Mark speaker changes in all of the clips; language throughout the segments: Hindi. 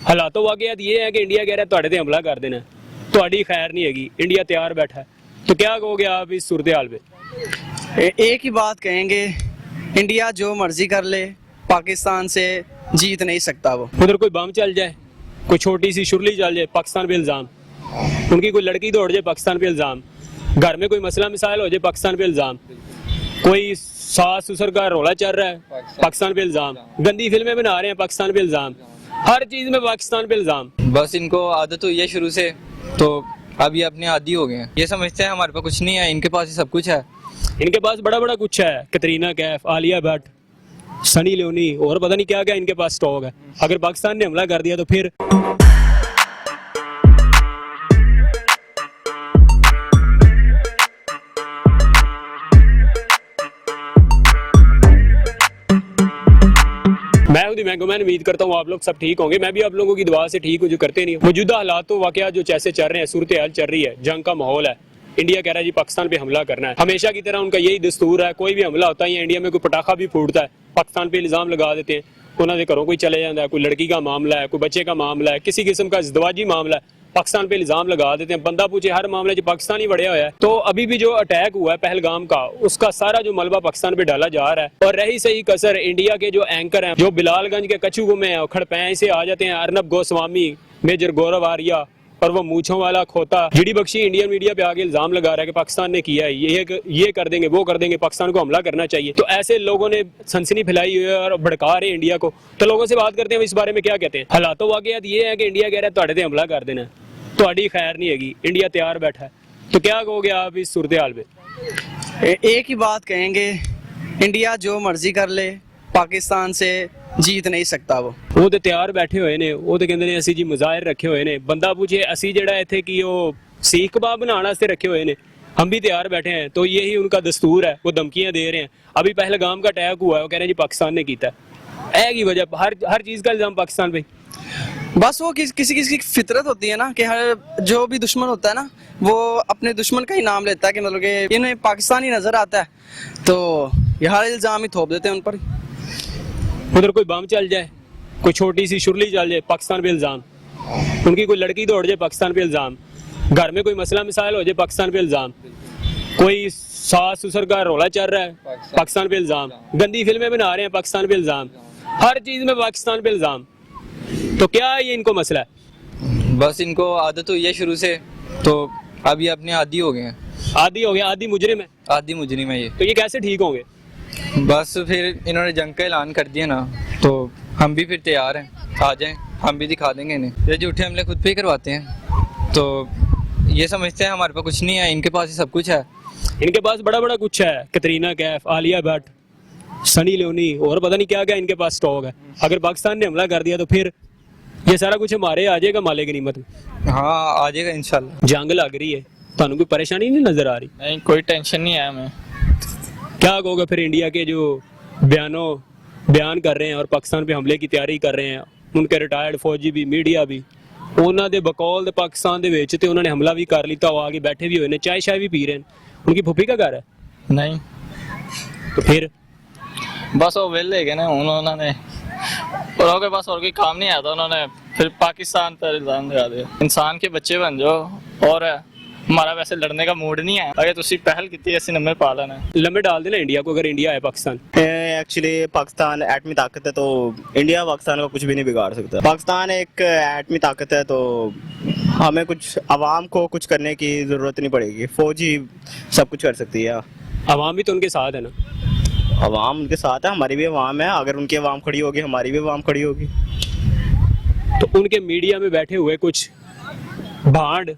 Speaker 1: ਹਾਲਾਤੋਂ ਵਾਕਿਆਤ ये है कि इंडिया कह रहा है ਤੁਹਾਡੇ ਤੇ ਹਮਲਾ ਕਰ ਦੇਣਾ ਤੁਹਾਡੀ खैर नहीं हैगी इंडिया तैयार बैठा है तो क्या कहोगे आप इस सूरत हाल पे।
Speaker 2: एक ही बात कहेंगे, इंडिया जो मर्जी कर ले पाकिस्तान से जीत नहीं सकता वो।
Speaker 1: उधर कोई बम चल जाए, कोई छोटी सी शुरली चल जाए, पाकिस्तान पे इल्ज़ाम, उनकी कोई लड़की दौड़ जाए, पाकिस्तान पे इल्ज़ाम, घर में कोई मसला मिसाइल हो जाए, पाकिस्तान पे इल्ज़ाम, कोई सास ससुर का रोला चल रहा है, पाकिस्तान पे इल्ज़ाम, गंदी फिल्में बना रहे हैं, पाकिस्तान पे इल्ज़ाम, हर चीज़ में पाकिस्तान पे इल्ज़ाम।
Speaker 3: बस इनको आदत हुई है शुरू से, तो अब ये अपने आदी हो गए हैं। ये समझते हैं हमारे पास कुछ नहीं है, इनके पास ही सब कुछ है।
Speaker 1: इनके पास बड़ा बड़ा कुछ है, कतरीना कैफ, आलिया भट्ट, सनी लियोनी और पता नहीं क्या क्या इनके पास स्टॉक है। अगर पाकिस्तान ने हमला कर दिया तो फिर मैं उम्मीद करता हूँ आप लोग सब ठीक होंगे। मैं भी आप लोगों की दुआ से ठीक हूँ, जो करते नहीं। मौजूदा हालात तो वाकया जो जैसे चल रहे हैं, सूरत हाल चल रही है, जंग का माहौल है, इंडिया कह रहा है जी पाकिस्तान पे हमला करना है। हमेशा की तरह उनका यही दस्तूर है, कोई भी हमला होता है या इंडिया में कोई पटाखा भी फूटता है, पाकिस्तान पे इल्जाम लगा देते हैं, उन्होंने घरों कोई चले जाता है, कोई लड़की का मामला है, कोई बच्चे का मामला है, किसी किस्म का इज़्दिवाजी मामला है, पाकिस्तान पे इल्जाम लगा देते हैं। बंदा पूछे हर मामले जो पाकिस्तान ही बढ़िया हुआ है। तो अभी भी जो अटैक हुआ है पहलगाम का, उसका सारा जो मलबा पाकिस्तान पे डाला जा रहा है। और रही सही कसर इंडिया के जो एंकर हैं, जो बिलालगंज के कचू में है, खड़पैं से आ जाते हैं, अर्नब गोस्वामी, मेजर गौरव आर्या और वो मूछों वाला खोता जीडी बख्शी इंडियन मीडिया पे आगे इल्जाम लगा रहा है कि पाकिस्तान ने किया है, ये कर देंगे, वो कर देंगे, पाकिस्तान को हमला करना चाहिए। तो ऐसे लोगों ने सनसनी फैलाई हुई है और भड़का रहे इंडिया को। तो लोगों से बात करते हैं इस बारे में क्या कहते हैं। हालातों वाकयात ये है कि इंडिया कह रहा है ਤੁਹਾਡੇ ਤੇ हमला कर देना ਤੁਹਾਡੀ खैर नहीं हैगी, इंडिया तैयार बैठा है। तो क्या कहोगे आप इस सूरत हाल पे।
Speaker 2: एक ही बात कहेंगे, इंडिया जो मर्जी कर ले पाकिस्तान से जीत नहीं सकता वो
Speaker 1: ਤੇ ਤਿਆਰ ਬੈਠੇ ਹੋਏ ਨੇ, ਉਹ ਤੇ ਕਹਿੰਦੇ ਨੇ ਅਸੀਂ ਜੀ ਮੁਜ਼ਾਹਿਰ ਰੱਖੇ ਹੋਏ ਨੇ। ਬੰਦਾ पूछे ਅਸੀਂ ਜਿਹੜਾ ਇੱਥੇ ਕੀ ਉਹ सीख कबाब बनाने वास्ते रखे हुए ने, हम भी तैयार बैठे हैं। तो यही उनका दस्तूर है, वो धमकियां दे रहे हैं। अभी पहलगाम का अटैक हुआ है, वो कह रहे हैं जी पाकिस्तान ने किया है की वजह, हर चीज का इल्जाम पाकिस्तान पे।
Speaker 2: बस वो किसी किसी की फितरत होती है ना कि हर जो भी दुश्मन होता है ना, वो अपने दुश्मन का ही नाम लेता है कि मतलब कि इन्हें पाकिस्तानी नजर आता है, तो ये हर इल्जाम ही थोप देते हैं उन पर।
Speaker 1: उधर कोई बम चल जाए, कोई छोटी सी शुरली चल जाए, पाकिस्तान पे इल्जाम, उनकी कोई लड़की दौड़ जाए, पाकिस्तान पे इल्जाम, घर में कोई मसला मिसाइल हो जाए, पाकिस्तान पे इल्जाम, कोई सास ससुर का रोला चल रहा है, पाकिस्तान पे इल्जाम, गंदी फिल्में बना रहे हैं, पाकिस्तान पे इल्जाम, हर चीज में पाकिस्तान पे इल्जाम। तो क्या ये इनको मसला है।
Speaker 3: बस इनको आदत हुई है शुरू से, तो अब ये अपने आदी हो गए हैं।
Speaker 1: आदी हो गया, आदी मुजरिम है।
Speaker 3: आदी मुजरिम है ये।
Speaker 1: तो ये कैसे ठीक होंगे।
Speaker 3: बस फिर इन्होंने जंग का ऐलान कर दिया ना, तो हम भी फिर तैयार हैं, आ जाएं, हम भी दिखा देंगे इन्हें। ये झूठे हमले खुद पे ही करवाते हैं, तो ये समझते हैं हमारे पास कुछ नहीं है, इनके पास ही सब कुछ है।
Speaker 1: इनके पास बड़ा बड़ा कुछ है, कतरीना कैफ, आलिया भट्ट, सनी लियोनी और पता नहीं क्या क्या इनके पास स्टॉक है। अगर पाकिस्तान ने हमला कर दिया तो फिर ये सारा कुछ हमारे आ जाएगा माले गनीमत में।
Speaker 3: हाँ आ जाएगा इंशाल्लाह।
Speaker 1: जंग लग रही है, ਤੁਹਾਨੂੰ कोई परेशानी नहीं नजर आ रही।
Speaker 4: नहीं, कोई टेंशन नहीं है हमें।
Speaker 1: क्या कहोगे फिर इंडिया के जो बयान कर रहे हैं और पाकिस्तान पे हमले की तैयारी कर रहे हैं, उनके रिटायर्ड फौजी भी, मीडिया भी, ਉਹਨਾਂ ਦੇ ਬਕੌਲ ਦੇ ਪਾਕਿस्तान ਦੇ ਵਿੱਚ ਤੇ ਉਹਨਾਂ ਨੇ ਹਮਲਾ ਵੀ ਕਰ ਲਿੱਤਾ, ਉਹ आगे बैठे भी हुए ने, चाय शाय भी पी रहे हैं। उनकी फुफी का घर है।
Speaker 4: नहीं,
Speaker 1: तो फिर
Speaker 4: बस वो वेले गए ना, उन्होंने के पास और कोई काम नहीं आता, उन्होंने फिर पाकिस्तान पर इल्जाम लगा दिया। इंसान के बच्चे बन जाओ, और हमारा वैसे लड़ने का मूड नहीं है, अगर तुसी पहल की ऐसे नंबर पा लेना है।
Speaker 1: लम्बे डाल देना इंडिया को, अगर इंडिया है पाकिस्तान।
Speaker 5: एक्चुअली पाकिस्तान एटमी ताकत है, तो इंडिया पाकिस्तान को कुछ भी नहीं बिगाड़ सकता। पाकिस्तान एक एटमी ताकत है, तो हमें कुछ आवाम को कुछ करने की ज़रूरत नहीं पड़ेगी, फौज ही सब कुछ कर सकती है।
Speaker 1: आवाम भी तो उनके साथ है ना।
Speaker 5: आवाम उनके साथ है, हमारी भी आवाम है, अगर उनकी आवाम खड़ी होगी हमारी भी आवाम खड़ी होगी।
Speaker 1: तो उनके मीडिया में बैठे हुए कुछ भांड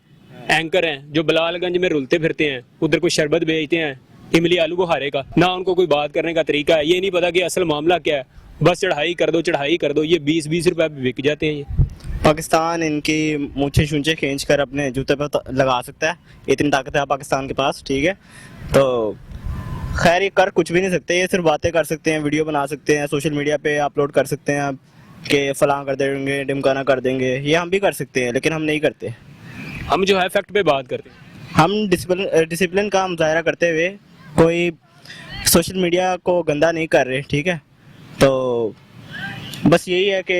Speaker 1: एंकर हैं जो बिलालगंज में रुलते फिरते हैं, उधर कोई शरबत बेचते हैं, इमली आलू बुखारे का, ना उनको कोई बात करने का तरीका है, ये नहीं पता कि असल मामला क्या है, बस चढ़ाई कर दो चढ़ाई कर दो। ये 20-20 रुपए बिक जाते हैं। ये
Speaker 5: पाकिस्तान इनकी मूछे शूंचे खींच कर अपने जूते पर लगा सकता है, इतनी ताकत है पाकिस्तान के पास, ठीक है। तो खैर ये कर कुछ भी नहीं सकते, ये सिर्फ बातें कर सकते हैं, वीडियो बना सकते हैं, सोशल मीडिया पे अपलोड कर सकते हैं कि फलां कर देंगे, ढिमकाना कर देंगे, ये हम भी कर सकते हैं, लेकिन हम नहीं करते।
Speaker 1: हम जो है फैक्ट पे बात करते हैं।
Speaker 5: हम डिसिप्लिन का मुजाहरा करते हुए कोई सोशल मीडिया को गंदा नहीं कर रहे, ठीक है। तो बस यही है कि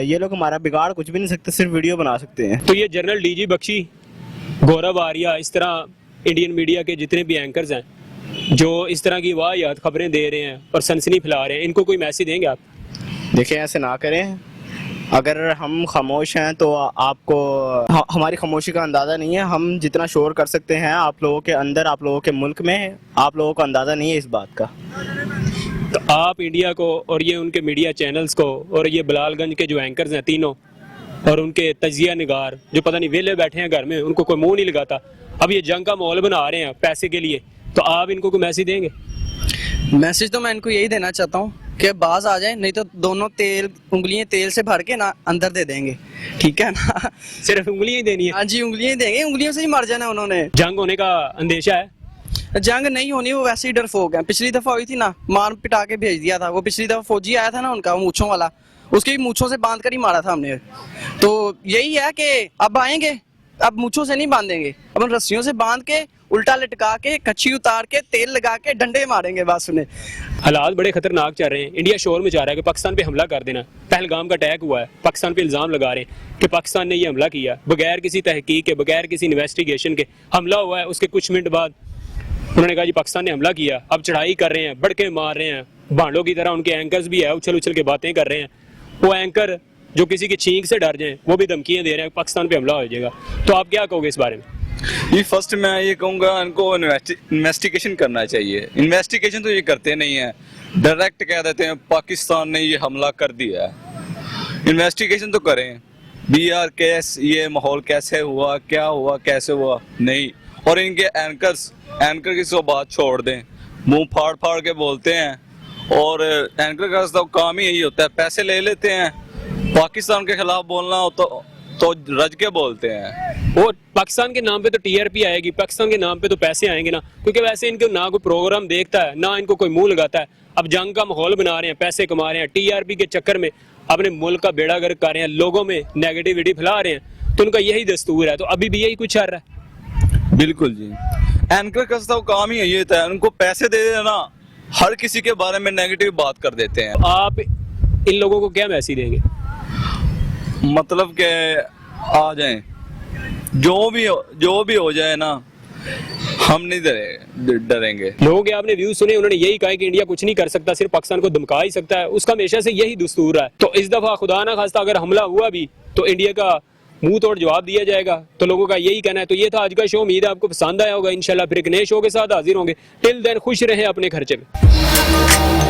Speaker 5: ये लोग हमारा बिगाड़ कुछ भी नहीं सकते, सिर्फ वीडियो बना सकते हैं।
Speaker 1: तो ये जनरल डीजी बख्शी, गौरव आर्या, इस तरह इंडियन मीडिया के जितने भी एंकर्स हैं जो इस तरह की वाहियात खबरें दे रहे हैं और सनसनी फैला रहे हैं, इनको कोई मैसेज देंगे आप?
Speaker 5: देखिए, ऐसे ना करें। अगर हम खामोश हैं तो आपको हमारी खामोशी का अंदाज़ा नहीं है। हम जितना शोर कर सकते हैं आप लोगों के अंदर, आप लोगों के मुल्क में, आप लोगों को अंदाज़ा नहीं है इस बात का।
Speaker 1: तो आप इंडिया को और ये उनके मीडिया चैनल्स को और ये बिलालगंज के जो एंकर्स हैं तीनों और उनके तजिया निगार जो पता नहीं वेले बैठे हैं घर में, उनको कोई मुंह नहीं लगाता, अब ये जंग का माहौल बना रहे हैं पैसे के लिए, तो आप इनको कोई मैसेज देंगे?
Speaker 2: मैसेज तो मैं इनको यही देना चाहता हूँ कि बाज आ जाए, नहीं तो दोनों उंगलियां तेल से भर के ना अंदर दे देंगे, ठीक है ना?
Speaker 1: सिर्फ उंगलियां ही देनी है?
Speaker 2: हाँ जी, उंगलियां ही देंगे, उंगलियों से ही मर जाना उन्होंने।
Speaker 1: जंग होने का अंदेशा है?
Speaker 2: जंग नहीं होनी, वो वैसे ही डरपोक है। पिछली दफा हुई थी ना, मार पिटा के भेज दिया था। वो पिछली दफा फौजी आया था ना उनका, वो मूंछों वाला, उसकी मूंछों से बांध कर ही मारा था हमने। तो यही है कि अब आएंगे, अब मूंछों से नहीं बांधेंगे, अब हम रस्सियों से बांध के उल्टा लटका के कच्ची उतार के तेल लगा के डंडे मारेंगे बस उन्हें।
Speaker 1: हालात बड़े खतरनाक चल रहे हैं। इंडिया शोर में जा रहा है कि पाकिस्तान पे हमला कर देना। पहलगाम का अटैक हुआ है, पाकिस्तान पे इल्जाम लगा रहे हैं कि पाकिस्तान ने ये हमला किया बगैर किसी तहकीक के, बगैर किसी इन्वेस्टिगेशन के हमला हुआ है। उसके कुछ मिनट बाद उन्होंने कहा जी पाकिस्तान ने हमला किया। अब चढ़ाई कर रहे हैं, बढ़के मार रहे हैं, भांडों की तरह उनके एंकर्स भी है, उछल उछल के बातें कर रहे हैं। वो एंकर जो किसी की छींक से डर जाएं, वो भी धमकियां दे रहे हैं पाकिस्तान पे हमला हो जाएगा। तो आप क्या कहोगे इस बारे में?
Speaker 6: ये फर्स्ट मैं ये कहूँगा इनको इन्वेस्टिगेशन करना चाहिए। इन्वेस्टिगेशन तो ये करते नहीं है, डायरेक्ट कह देते हैं पाकिस्तान ने ये हमला कर दिया है। इन्वेस्टिगेशन तो करें, बीआर केस, ये माहौल कैसे हुआ, क्या हुआ, कैसे हुआ, नहीं। और इनके एंकर की सो बात छोड़ दें, मुंह फाड़ फाड़ के बोलते हैं। और एंकर का तो काम ही यही होता है, पैसे ले लेते हैं, पाकिस्तान के खिलाफ बोलना हो तो रज के बोलते हैं।
Speaker 1: वो पाकिस्तान के नाम पे तो टीआरपी आएगी, पाकिस्तान के नाम पे तो पैसे आएंगे ना, क्योंकि वैसे इनको ना कोई प्रोग्राम देखता है, ना इनको कोई मुंह लगाता है। अब जंग का माहौल बना रहे हैं, पैसे कमा रहे हैं, टीआरपी के चक्कर में अपने मुल्क का बेड़ा गर्क कर रहे हैं, लोगों में नेगेटिविटी फैला रहे हैं। तो उनका यही दस्तूर है, तो अभी भी यही कुछ चल रहा है।
Speaker 6: बिल्कुल जी, एंकर का तो काम ही यही होता है, उनको पैसे दे देना, हर किसी के बारे में नेगेटिव बात कर देते हैं।
Speaker 1: आप इन लोगों को क्या मैसेज देंगे?
Speaker 6: मतलब के आ जाएं, जो भी हो जाए ना, हम नहीं डरेंगे।
Speaker 1: लोगों के आपने व्यूज सुने, उन्होंने यही कहा कि इंडिया कुछ नहीं कर सकता, सिर्फ पाकिस्तान को धमका ही सकता है। उसका हमेशा से यही दस्तूर है। तो इस दफा खुदा ना खास्ता अगर हमला हुआ भी तो इंडिया का मुंह तोड़ जवाब दिया जाएगा। तो लोगों का यही कहना है। तो ये था आज का शो, उम्मीद है आपको पसंद आया होगा। इंशाल्लाह फिर एक नए शो के साथ हाजिर होंगे। टिल देन खुश रहें अपने खर्चे में।